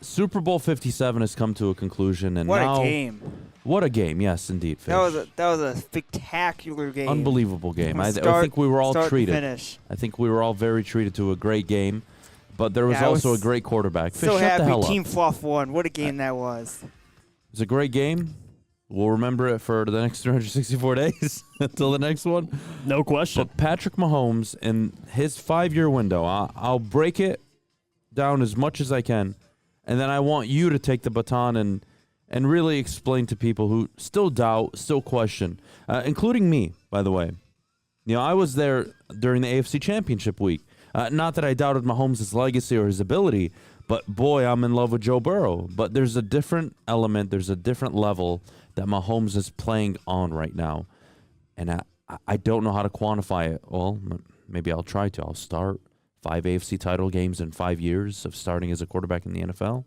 Super Bowl 57 has come to a conclusion, and What now, a game! What a game! Yes, indeed, Fish. That was a spectacular game. Unbelievable game. I Start- think we were all start to treated. finish. I think we were all very treated to a great game, but there was Yeah, I also was a great quarterback. Fish, So shut the hell happy up. Team Fluff won. What a game that was. It was a great game. We'll remember it for the next 364 days until the next one. No question. But Patrick Mahomes, in his 5-year window, I'll break it down as much as I can, and then I want you to take the baton and really explain to people who still doubt, still question, including me, by the way. You know, I was there during the AFC Championship week. Not that I doubted Mahomes' legacy or his ability, but boy, I'm in love with Joe Burrow. But there's a different element, there's a different level that Mahomes is playing on right now. And I don't know how to quantify it. Well, maybe I'll try to. I'll start 5 AFC title games in 5 years of starting as a quarterback in the NFL.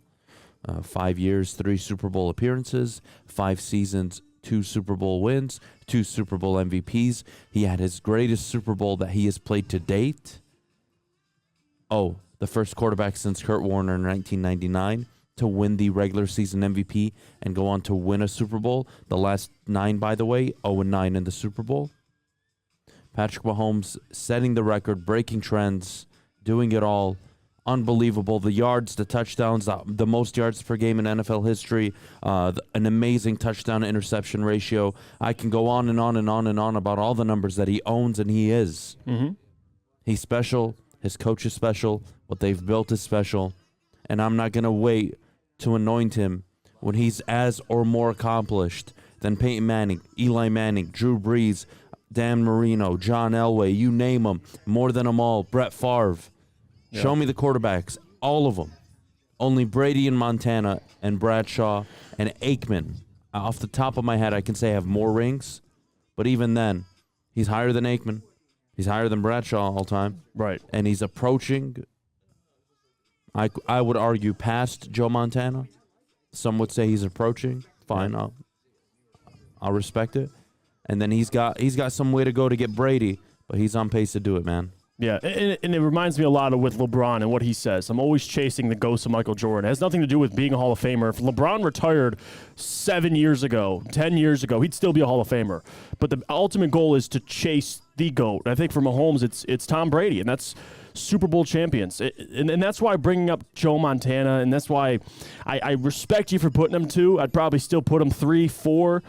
5 years, 3 Super Bowl appearances, 5 seasons, 2 Super Bowl wins, 2 Super Bowl MVPs. He had his greatest Super Bowl that he has played to date. Oh, the first quarterback since Kurt Warner in 1999 to win the regular season MVP and go on to win a Super Bowl. The last 9, by the way, 0-9 in the Super Bowl. Patrick Mahomes setting the record, breaking trends, doing it all. Unbelievable. The yards, the touchdowns, the most yards per game in NFL history, an amazing touchdown-interception ratio. I can go on and on and on and on about all the numbers that he owns, and he is. Mm-hmm. He's special. His coach is special. What they've built is special. And I'm not going to wait to anoint him when he's as or more accomplished than Peyton Manning, Eli Manning, Drew Brees, Dan Marino, John Elway, you name them, more than them all, Brett Favre. Yeah. Show me the quarterbacks, all of them. Only Brady and Montana and Bradshaw and Aikman. Off the top of my head, I can say have more rings, but even then, he's higher than Aikman. He's higher than Bradshaw all time. Right. And he's approaching, I would argue, past Joe Montana. Some would say he's approaching. Fine, I'll respect it. And then he's got some way to go to get Brady, but he's on pace to do it, man. Yeah, and it reminds me a lot of with LeBron and what he says. I'm always chasing the ghost of Michael Jordan. It has nothing to do with being a Hall of Famer. If LeBron retired 7 years ago, 10 years ago, he'd still be a Hall of Famer. But the ultimate goal is to chase the GOAT. I think for Mahomes, it's Tom Brady, and that's Super Bowl champions. And that's why bringing up Joe Montana, and that's why I respect you for putting him 2. I'd probably still put him 3, 4,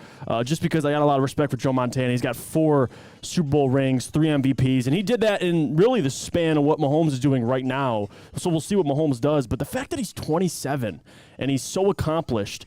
just because I got a lot of respect for Joe Montana. He's got 4 Super Bowl rings, 3 MVPs, and he did that in really the span of what Mahomes is doing right now. So we'll see what Mahomes does. But the fact that he's 27 and he's so accomplished,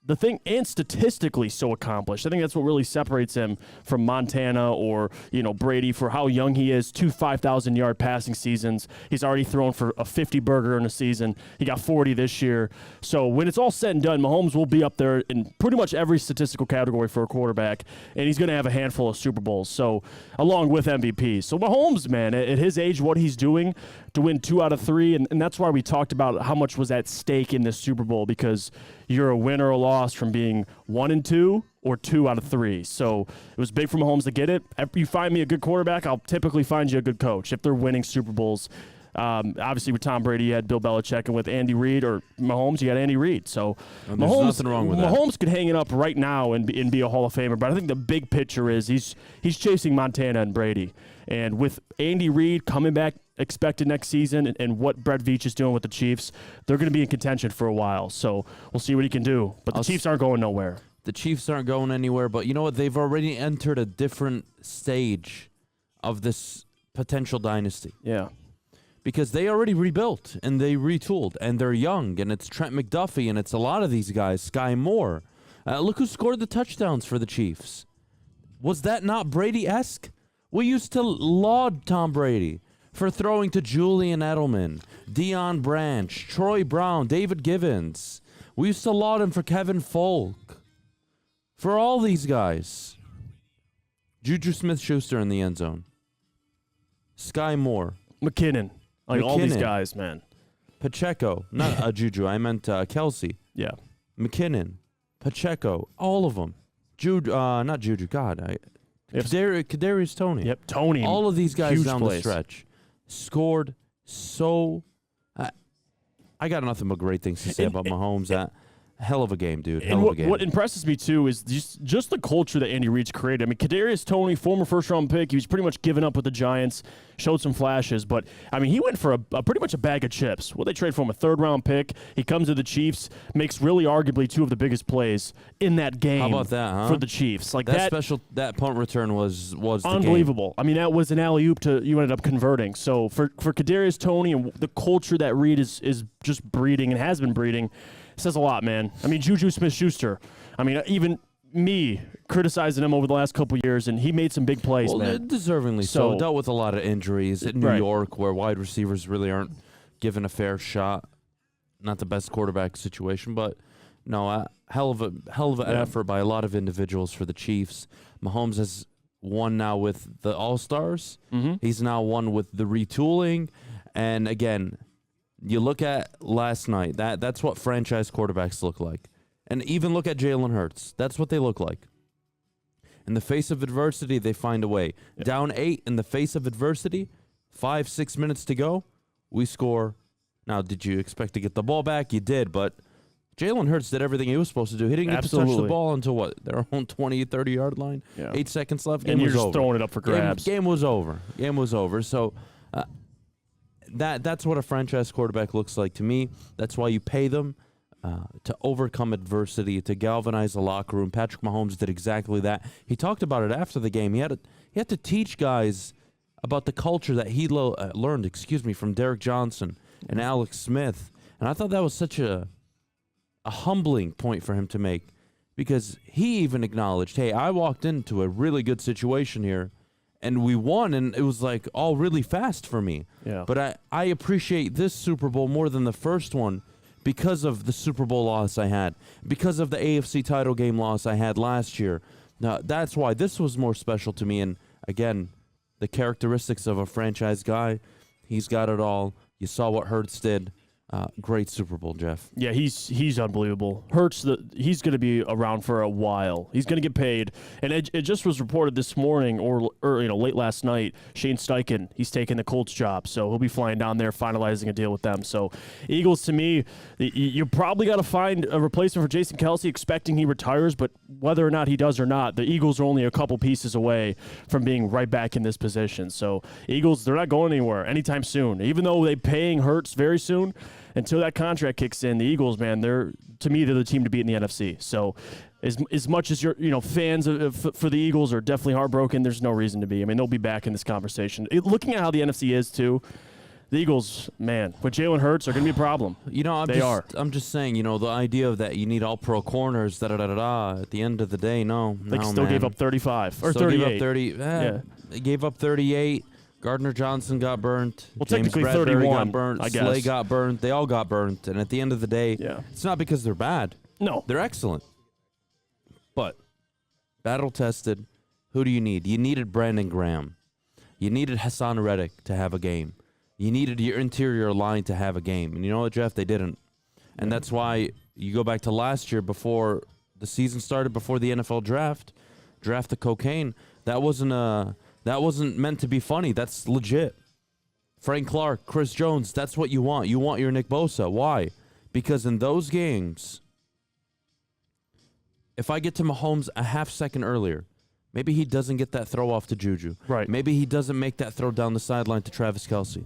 the thing, and statistically so accomplished, I think that's what really separates him from Montana or, Brady for how young he is. 2 5,000-yard passing seasons. He's already thrown for a 50-burger in a season. He got 40 this year. So when it's all said and done, Mahomes will be up there in pretty much every statistical category for a quarterback, and he's going to have a handful of Super Bowls, so along with MVPs. So Mahomes, man, at his age, what he's doing to win 2 out of 3, and that's why we talked about how much was at stake in this Super Bowl, because you're a win or a loss from being 1 and 2 or 2 out of 3. So it was big for Mahomes to get it. If you find me a good quarterback, I'll typically find you a good coach if they're winning Super Bowls. Obviously, with Tom Brady, you had Bill Belichick, and with Andy Reid or Mahomes, you got Andy Reid. So there's nothing wrong with that. Mahomes could hang it up right now and be a Hall of Famer. But I think the big picture is he's chasing Montana and Brady. And with Andy Reid coming back expected next season and what Brett Veach is doing with the Chiefs, they're going to be in contention for a while. So we'll see what he can do. But the Chiefs aren't going nowhere. The Chiefs aren't going anywhere, but you know what? They've already entered a different stage of this potential dynasty. Yeah. Because they already rebuilt and they retooled and they're young, and it's Trent McDuffie and it's a lot of these guys, Sky Moore. Look who scored the touchdowns for the Chiefs. Was that not Brady-esque? We used to laud Tom Brady for throwing to Julian Edelman, Deion Branch, Troy Brown, David Givens. We used to laud him for Kevin Folk. For all these guys. Juju Smith-Schuster in the end zone. Sky Moore. McKinnon. All these guys, man. Pacheco. Not Juju. I meant Kelsey. Yeah. McKinnon. Pacheco. All of them. Not Juju. God. Kadarius Toney. Yep, Toney. All of these guys down plays. the stretch scored so. I got nothing but great things to say about Mahomes. Hell of a game, dude. Hell And of a game. what impresses me, too, is just the culture that Andy Reid's created. I mean, Kadarius Toney, former first-round pick, he was pretty much given up with the Giants, showed some flashes. But, I mean, he went for a pretty much a bag of chips. What they trade for him, a third-round pick. He comes to the Chiefs, makes really arguably two of the biggest plays in that game. How about that, huh? For the Chiefs. Like that punt return was the unbelievable. game. I mean, that was an alley-oop you ended up converting. So, for Kadarius Toney and the culture that Reid is just breeding and has been breeding, says a lot, man. I mean, Juju Smith-Schuster. I mean, even me criticizing him over the last couple of years, and he made some big plays, man. Deservingly so. Dealt with a lot of injuries at New York, where wide receivers really aren't given a fair shot. Not the best quarterback situation, but no, hell of an effort by a lot of individuals for the Chiefs. Mahomes has won now with the All-Stars. Mm-hmm. He's now won with the retooling, and again, you look at last night, that's what franchise quarterbacks look like. And even look at Jalen Hurts. That's what they look like. In the face of adversity, they find a way. Yeah. Down 8 in the face of adversity, 5-6 minutes to go, we score. Now, did you expect to get the ball back? You did, but Jalen Hurts did everything he was supposed to do. He didn't get to touch the ball until what? Their own 20, 30-yard line. Yeah. 8 seconds left. Game and you're was just over. Throwing it up for grabs. Game was over. Game was over. So that's what a franchise quarterback looks like to me. That's why you pay them to overcome adversity, to galvanize the locker room. Patrick Mahomes did exactly that. He talked about it after the game. He had to teach guys about the culture that he learned, from Derek Johnson and Alex Smith. And I thought that was such a humbling point for him to make, because he even acknowledged, hey, I walked into a really good situation here, and we won, and it was like all really fast for me. Yeah. But I appreciate this Super Bowl more than the first one because of the Super Bowl loss I had, because of the AFC title game loss I had last year. Now, that's why this was more special to me. And again, the characteristics of a franchise guy, he's got it all. You saw what Hurts did. Great Super Bowl, Jeff. Yeah, he's unbelievable. Hurts, he's going to be around for a while. He's going to get paid, and it just was reported this morning or late last night. Shane Steichen, he's taking the Colts job, so he'll be flying down there, finalizing a deal with them. So Eagles, to me, you probably got to find a replacement for Jason Kelce, expecting he retires. But whether or not he does or not, the Eagles are only a couple pieces away from being right back in this position. So Eagles, they're not going anywhere anytime soon, even though they're paying Hurts very soon. Until that contract kicks in, the Eagles, man, they're the team to beat in the NFC. So as much as you're fans for the Eagles are definitely heartbroken, there's no reason to be. I mean, they'll be back in this conversation. Looking at how the NFC is, too, the Eagles, man, with Jalen Hurts are going to be a problem. I'm just saying, the idea of that you need all-pro corners, at the end of the day, They still gave up 35 or 38. Gave up 30. They gave up 38. Gardner Johnson got burnt. Well, James technically Bradbury 31, got burnt. I guess. Slay got burnt. They all got burnt. And at the end of the day, It's not because they're bad. No. They're excellent. But battle-tested, who do you need? You needed Brandon Graham. You needed Hassan Reddick to have a game. You needed your interior line to have a game. And you know what, Jeff? They didn't. And that's why you go back to last year before the season started, before the NFL draft the cocaine. That wasn't meant to be funny. That's legit. Frank Clark, Chris Jones, that's what you want. You want your Nick Bosa. Why? Because in those games, if I get to Mahomes a half second earlier, maybe he doesn't get that throw off to Juju. Right. Maybe he doesn't make that throw down the sideline to Travis Kelce.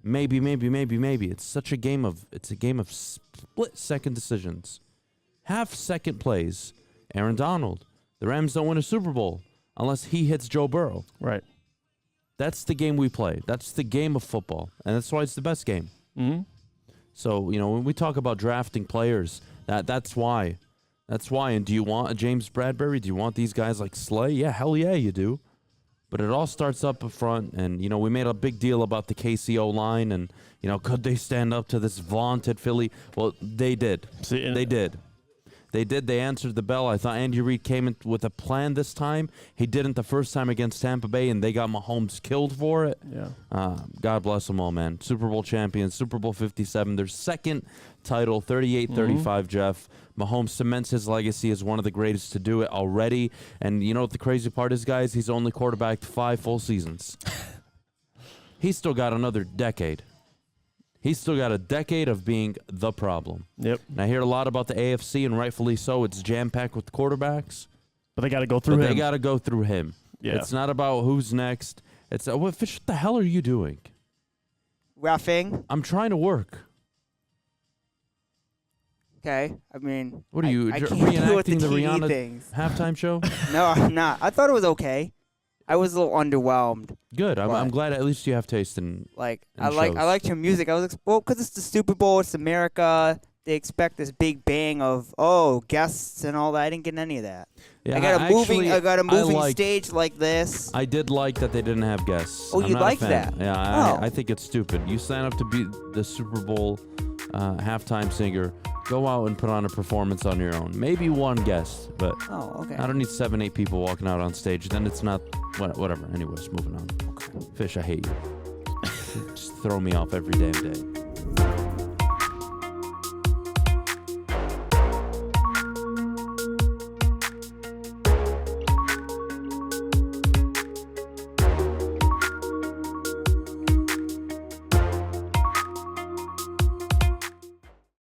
Maybe. It's a game of split-second decisions. Half-second plays. Aaron Donald. The Rams don't win a Super Bowl unless he hits Joe Burrow. Right. That's the game we play. That's the game of football. And that's why it's the best game. Mm-hmm. So, when we talk about drafting players, that's why. That's why. And do you want a James Bradbury? Do you want these guys like Slay? Yeah, hell yeah, you do. But it all starts up front. And, we made a big deal about the KCO line. And, could they stand up to this vaunted Philly? Well, they did. They did. They answered the bell. I thought Andy Reid came in with a plan this time. He didn't the first time against Tampa Bay, and they got Mahomes killed for it. Yeah. God bless them all, man. Super Bowl champions, Super Bowl 57, their second title, 38-35, Jeff. Mahomes cements his legacy as one of the greatest to do it already. And you know what the crazy part is, guys? He's only quarterbacked 5 full seasons. He's still got another decade. He's still got a decade of being the problem. Yep. And I hear a lot about the AFC, and rightfully so. It's jam-packed with quarterbacks. But they got to go through But him. they got to go through him. Yeah. It's not about who's next. It's what the hell are you doing? Roughing. I'm trying to work. Okay. I mean, What are you I can't do with reenacting the TV Rihanna things. halftime show? No, I'm not. I thought it was okay. I was a little underwhelmed. Good. I'm What? glad at least you have taste in. Like And I shows. liked your music. I was because it's the Super Bowl, it's America. They expect this big bang of guests and all that. I didn't get any of that. Yeah, I got a moving liked- stage like this. I did like that they didn't have guests. Oh, I'm you not a liked fan. that? Yeah, Oh. I think it's stupid. You sign up to be the Super Bowl halftime singer. Go out and put on a performance on your own. Maybe one guest, but Oh, okay. I don't need 7, 8 people walking out on stage. Then it's not whatever. Anyways, moving on. Okay. Fish, I hate you. Just throw me off every damn day.